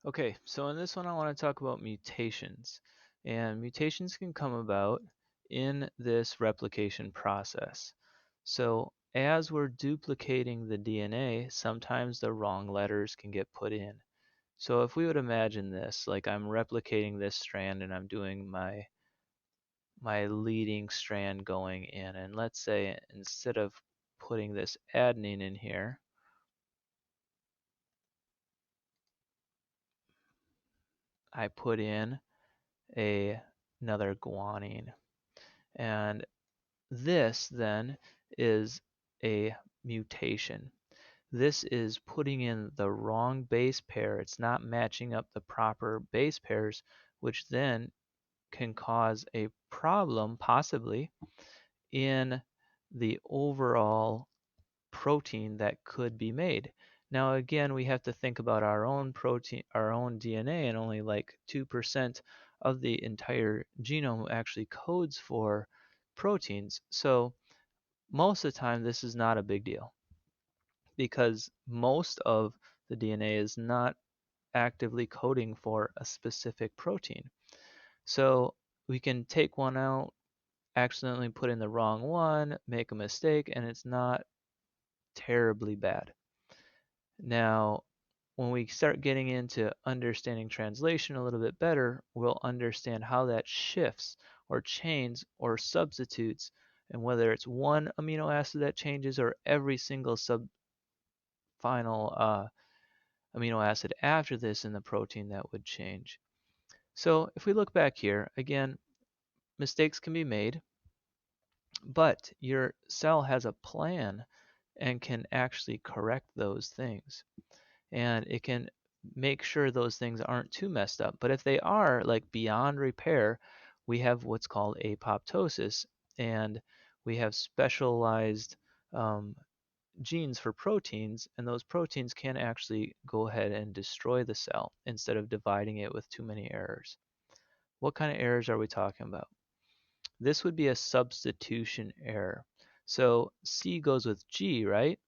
Okay, so in this one I want to talk about mutations. And mutations can come about in this replication process. So as we're duplicating the DNA, sometimes the wrong letters can get put in. So if we would imagine this, like I'm replicating this strand and I'm doing my leading strand going in, and let's say instead of putting this adenine in here, I put in another guanine. And this then is a mutation. This is putting in the wrong base pair. It's not matching up the proper base pairs, which then can cause a problem, possibly, in the overall protein that could be made. Now, again, we have to think about our own protein, our own DNA, and only like 2% of the entire genome actually codes for proteins. So, most of the time, this is not a big deal because most of the DNA is not actively coding for a specific protein. So, we can take one out, accidentally put in the wrong one, make a mistake, and it's not terribly bad. Now, when we start getting into understanding translation a little bit better, we'll understand how that shifts or changes or substitutes, and whether it's one amino acid that changes or every single final amino acid after this in the protein that would change. So if we look back here, again, mistakes can be made, but your cell has a plan and can actually correct those things. And it can make sure those things aren't too messed up. But if they are like beyond repair, we have what's called apoptosis, and we have specialized um, genes for proteins, and those proteins can actually go ahead and destroy the cell instead of dividing it with too many errors. What kind of errors are we talking about? This would be a substitution error. So C goes with G, right?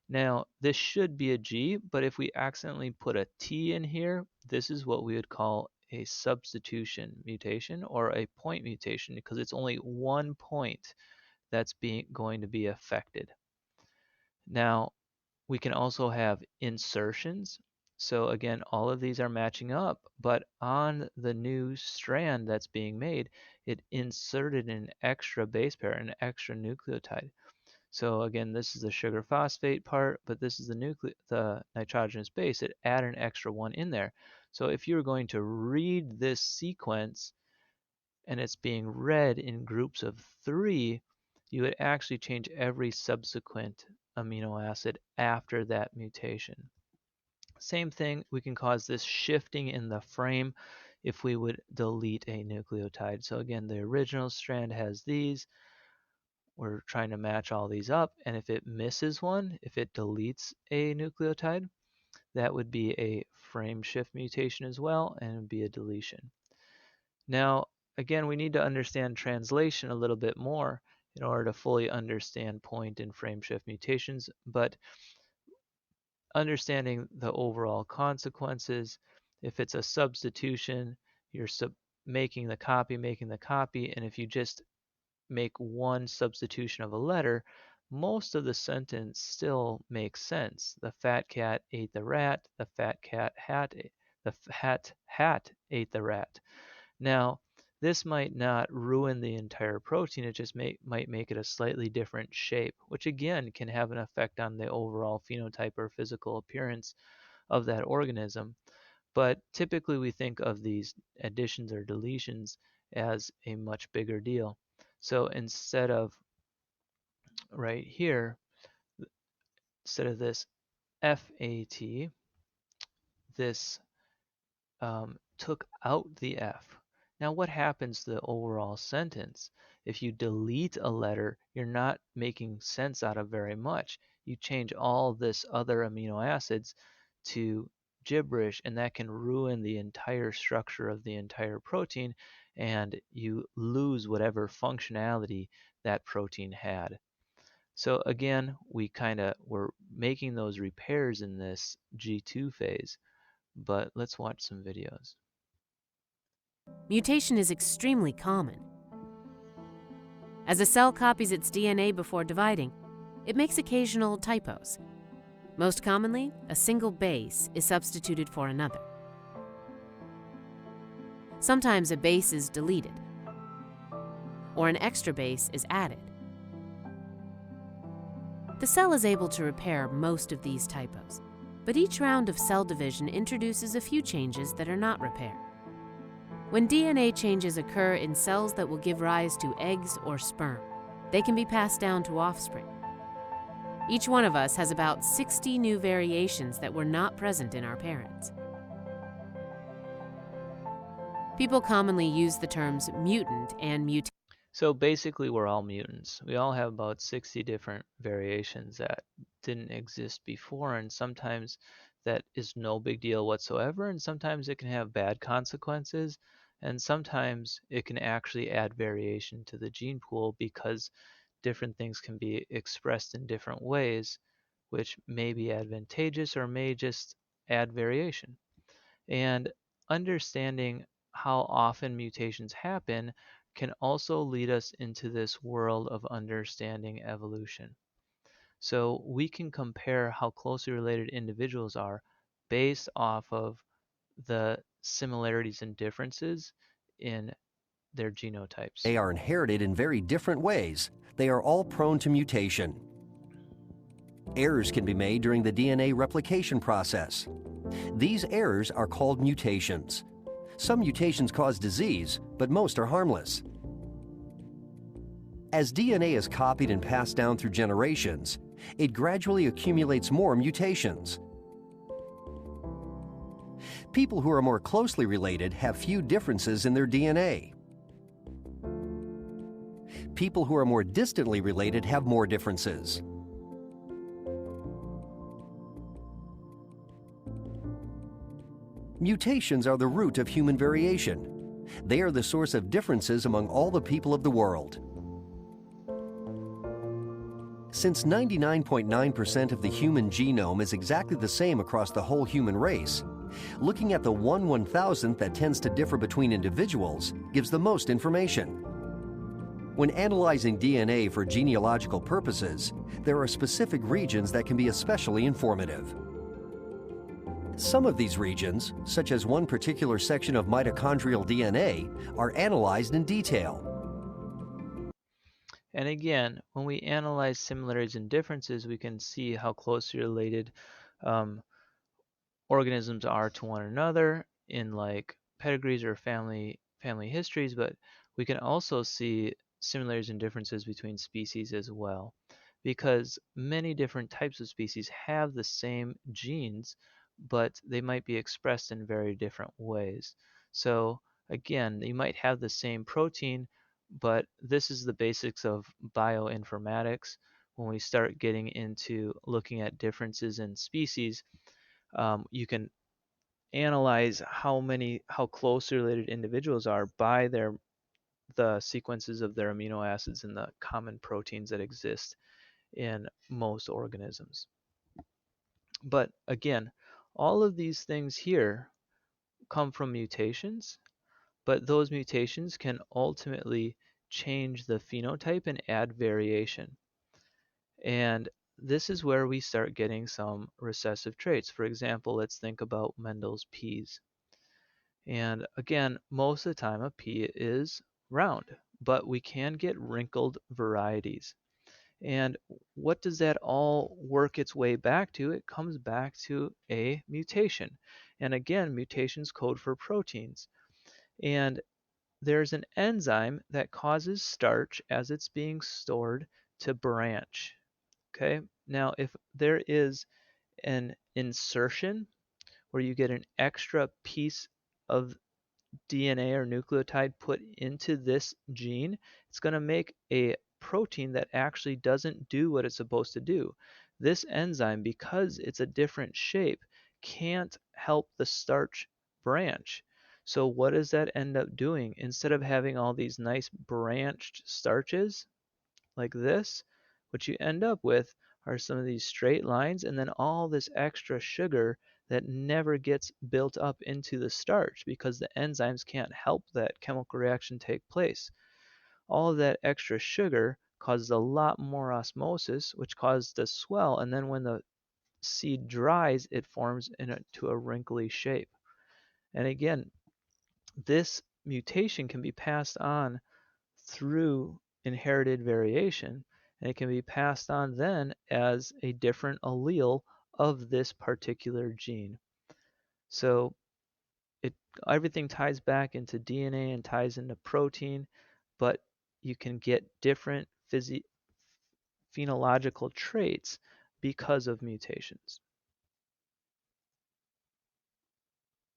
Now, this should be a G, but if we accidentally put a T in here, this is what we would call a substitution mutation or a point mutation because it's only one point that's going to be affected. Now, we can also have insertions. So again, all of these are matching up, but on the new strand that's being made, it inserted an extra base pair, an extra nucleotide. So again, this is the sugar phosphate part, but this is the nitrogenous base. It added an extra one in there. So if you're going to read this sequence and it's being read in groups of 3, you would actually change every subsequent amino acid after that mutation. Same thing, we can cause this shifting in the frame if we would delete a nucleotide. So again, the original strand has these. We're trying to match all these up, and if it misses one, if it deletes a nucleotide, that would be a frame shift mutation as well, and it would be a deletion. Now, again, we need to understand translation a little bit more in order to fully understand point and frame shift mutations, but understanding the overall consequences, if it's a substitution, you're making the copy, and if you just make one substitution of a letter, most of the sentence still makes sense. The fat cat ate the rat, the fat cat the fat hat ate the rat. Now, this might not ruin the entire protein, it just might make it a slightly different shape, which again can have an effect on the overall phenotype or physical appearance of that organism. But typically we think of these additions or deletions as a much bigger deal. So instead of right here, instead of this FAT, this took out the F. Now what happens to the overall sentence? If you delete a letter, you're not making sense out of very much. You change all this other amino acids to gibberish, and that can ruin the entire structure of the entire protein, and you lose whatever functionality that protein had. So again, we kind of were making those repairs in this G2 phase, but let's watch some videos. Mutation is extremely common. As a cell copies its DNA before dividing, it makes occasional typos. Most commonly, a single base is substituted for another. Sometimes a base is deleted, or an extra base is added. The cell is able to repair most of these typos, but each round of cell division introduces a few changes that are not repaired. When DNA changes occur in cells that will give rise to eggs or sperm, they can be passed down to offspring. Each one of us has about 60 new variations that were not present in our parents. People commonly use the terms mutant and mutation. So basically, we're all mutants. We all have about 60 different variations that didn't exist before, and sometimes that is no big deal whatsoever, and sometimes it can have bad consequences, and sometimes it can actually add variation to the gene pool because different things can be expressed in different ways, which may be advantageous or may just add variation. And understanding how often mutations happen can also lead us into this world of understanding evolution. So we can compare how closely related individuals are based off of the similarities and differences in their genotypes. They are inherited in very different ways. They are all prone to mutation. Errors can be made during the DNA replication process. These errors are called mutations. Some mutations cause disease, but most are harmless. As DNA is copied and passed down through generations, it gradually accumulates more mutations. People who are more closely related have few differences in their DNA. People who are more distantly related have more differences. Mutations are the root of human variation. They are the source of differences among all the people of the world. Since 99.9% of the human genome is exactly the same across the whole human race, looking at the 1/1000th that tends to differ between individuals gives the most information. When analyzing DNA for genealogical purposes, there are specific regions that can be especially informative. Some of these regions, such as one particular section of mitochondrial DNA, are analyzed in detail. And again, when we analyze similarities and differences, we can see how closely related um, organisms are to one another in like pedigrees or family histories, but we can also see similarities and differences between species as well, because many different types of species have the same genes, but they might be expressed in very different ways. So again, you might have the same protein, but this is the basics of bioinformatics. When we start getting into looking at differences in species, you can analyze how closely related individuals are by the sequences of their amino acids and the common proteins that exist in most organisms. But again, all of these things here come from mutations, but those mutations can ultimately change the phenotype and add variation. And this is where we start getting some recessive traits. For example, let's think about Mendel's peas. And again, most of the time a pea is round, but we can get wrinkled varieties. And what does that all work its way back to? It comes back to a mutation. And again, mutations code for proteins. And there's an enzyme that causes starch as it's being stored to branch. Okay, now if there is an insertion where you get an extra piece of DNA or nucleotide put into this gene, it's going to make a protein that actually doesn't do what it's supposed to do. This enzyme, because it's a different shape, can't help the starch branch. So what does that end up doing? Instead of having all these nice branched starches like this, what you end up with are some of these straight lines and then all this extra sugar that never gets built up into the starch because the enzymes can't help that chemical reaction take place. All of that extra sugar causes a lot more osmosis, which causes the swell, and then when the seed dries, it forms into a wrinkly shape. And again, this mutation can be passed on through inherited variation, and it can be passed on then as a different allele of this particular gene. So it everything ties back into DNA and ties into protein, but you can get different phenological traits because of mutations.